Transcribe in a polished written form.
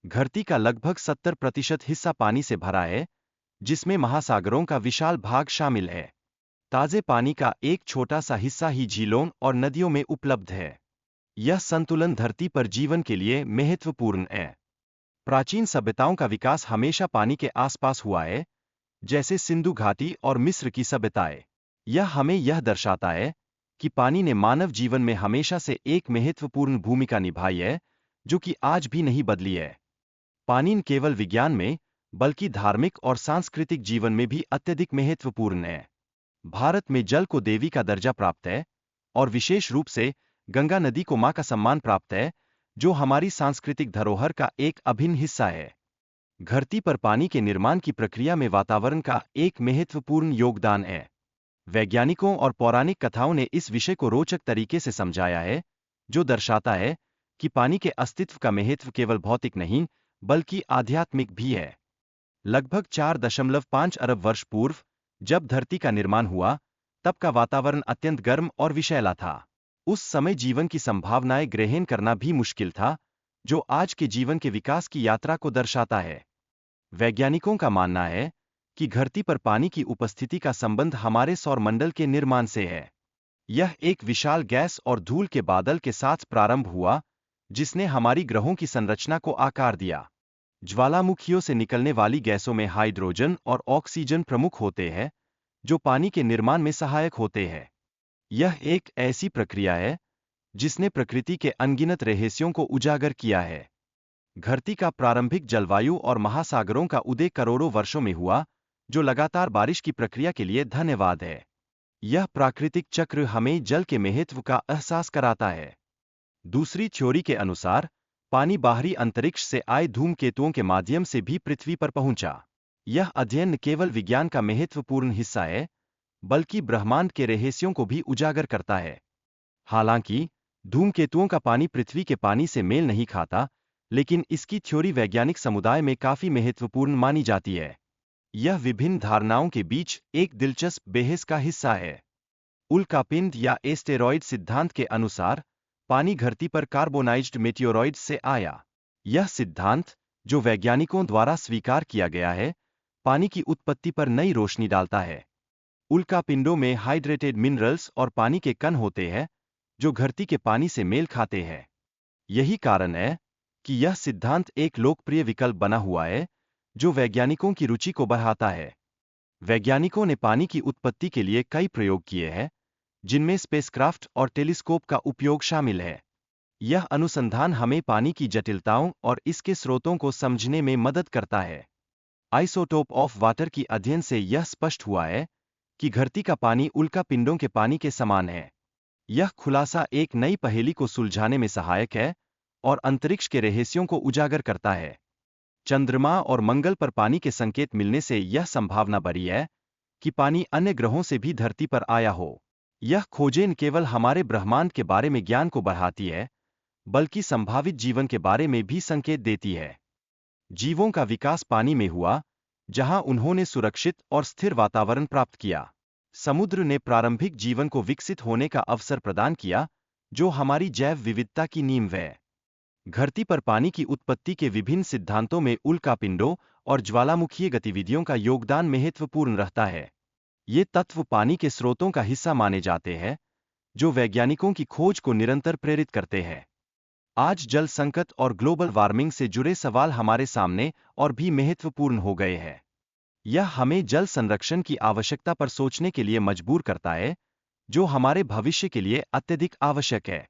धरती का लगभग 70% हिस्सा पानी से भरा है, जिसमें महासागरों का विशाल भाग शामिल है। ताजे पानी का एक छोटा सा हिस्सा ही झीलों और नदियों में उपलब्ध है। यह संतुलन धरती पर जीवन के लिए महत्वपूर्ण है। प्राचीन सभ्यताओं का विकास हमेशा पानी के आसपास हुआ है, जैसे सिंधु घाटी और मिस्र की सभ्यताएं। यह हमें यह दर्शाता है कि पानी ने मानव जीवन में हमेशा से एक महत्वपूर्ण भूमिका निभाई है, जो कि आज भी नहीं बदली है। पानी न केवल विज्ञान में, बल्कि धार्मिक और सांस्कृतिक जीवन में भी अत्यधिक महत्वपूर्ण है। भारत में जल को देवी का दर्जा प्राप्त है, और विशेष रूप से गंगा नदी को मां का सम्मान प्राप्त है, जो हमारी सांस्कृतिक धरोहर का एक अभिन्न हिस्सा है। धरती पर पानी के निर्माण की प्रक्रिया में वातावरण का एक महत्वपूर्ण योगदान है। वैज्ञानिकों और पौराणिक कथाओं ने इस विषय को रोचक तरीके से समझाया है, जो दर्शाता है कि पानी के अस्तित्व का महत्व केवल भौतिक नहीं, बल्कि आध्यात्मिक भी है। लगभग 4.5 अरब वर्ष पूर्व, जब धरती का निर्माण हुआ, तब का वातावरण अत्यंत गर्म और विषैला था। उस समय जीवन की संभावनाएं ग्रहण करना भी मुश्किल था, जो आज के जीवन के विकास की यात्रा को दर्शाता है। वैज्ञानिकों का मानना है कि धरती पर पानी की उपस्थिति का संबंध हमारे सौरमंडल के निर्माण से है। यह एक विशाल गैस और धूल के बादल के साथ प्रारंभ हुआ, जिसने हमारी ग्रहों की संरचना को आकार दिया। ज्वालामुखियों से निकलने वाली गैसों में हाइड्रोजन और ऑक्सीजन प्रमुख होते हैं, जो पानी के निर्माण में सहायक होते हैं। यह एक ऐसी प्रक्रिया है जिसने प्रकृति के अनगिनत रहस्यों को उजागर किया है। धरती का प्रारंभिक जलवायु और महासागरों का उदय करोड़ों वर्षों में हुआ, जो लगातार बारिश की प्रक्रिया के लिए धन्यवाद है। यह प्राकृतिक चक्र हमें जल के महत्व का एहसास कराता है। दूसरी थ्योरी के अनुसार, पानी बाहरी अंतरिक्ष से आए धूमकेतुओं के माध्यम से भी पृथ्वी पर पहुंचा। यह अध्ययन न केवल विज्ञान का महत्वपूर्ण हिस्सा है, बल्कि ब्रह्मांड के रहस्यों को भी उजागर करता है। हालांकि धूमकेतुओं का पानी पृथ्वी के पानी से मेल नहीं खाता, लेकिन इसकी थ्योरी वैज्ञानिक समुदाय में काफी महत्वपूर्ण मानी जाती है। यह विभिन्न धारणाओं के बीच एक दिलचस्प बहस का हिस्सा है। उल्कापिंड या एस्टेरॉयड सिद्धांत के अनुसार, पानी धरती पर कार्बोनाइज्ड मेटियोरॉइड्स से आया। यह सिद्धांत, जो वैज्ञानिकों द्वारा स्वीकार किया गया है, पानी की उत्पत्ति पर नई रोशनी डालता है। उल्कापिंडों में हाइड्रेटेड मिनरल्स और पानी के कण होते हैं, जो धरती के पानी से मेल खाते हैं। यही कारण है कि यह सिद्धांत एक लोकप्रिय विकल्प बना हुआ है, जो वैज्ञानिकों की रुचि को बढ़ाता है। वैज्ञानिकों ने पानी की उत्पत्ति के लिए कई प्रयोग किए हैं, जिनमें स्पेसक्राफ्ट और टेलीस्कोप का उपयोग शामिल है। यह अनुसंधान हमें पानी की जटिलताओं और इसके स्रोतों को समझने में मदद करता है। आइसोटोप ऑफ वाटर की अध्ययन से यह स्पष्ट हुआ है कि धरती का पानी उल्कापिंडों के पानी के समान है। यह खुलासा एक नई पहेली को सुलझाने में सहायक है और अंतरिक्ष के रहस्यों को उजागर करता है। चंद्रमा और मंगल पर पानी के संकेत मिलने से यह संभावना बढ़ी है कि पानी अन्य ग्रहों से भी धरती पर आया हो। यह खोजें न केवल हमारे ब्रह्मांड के बारे में ज्ञान को बढ़ाती है, बल्कि संभावित जीवन के बारे में भी संकेत देती है। जीवों का विकास पानी में हुआ, जहां उन्होंने सुरक्षित और स्थिर वातावरण प्राप्त किया। समुद्र ने प्रारंभिक जीवन को विकसित होने का अवसर प्रदान किया, जो हमारी जैव विविधता की नींव है। धरती पर पानी की उत्पत्ति के विभिन्न सिद्धांतों में उल्कापिंडों और ज्वालामुखीय गतिविधियों का योगदान महत्वपूर्ण रहता है। ये तत्व पानी के स्रोतों का हिस्सा माने जाते हैं, जो वैज्ञानिकों की खोज को निरंतर प्रेरित करते हैं। आज जल संकट और ग्लोबल वार्मिंग से जुड़े सवाल हमारे सामने और भी महत्वपूर्ण हो गए हैं। यह हमें जल संरक्षण की आवश्यकता पर सोचने के लिए मजबूर करता है, जो हमारे भविष्य के लिए अत्यधिक आवश्यक है।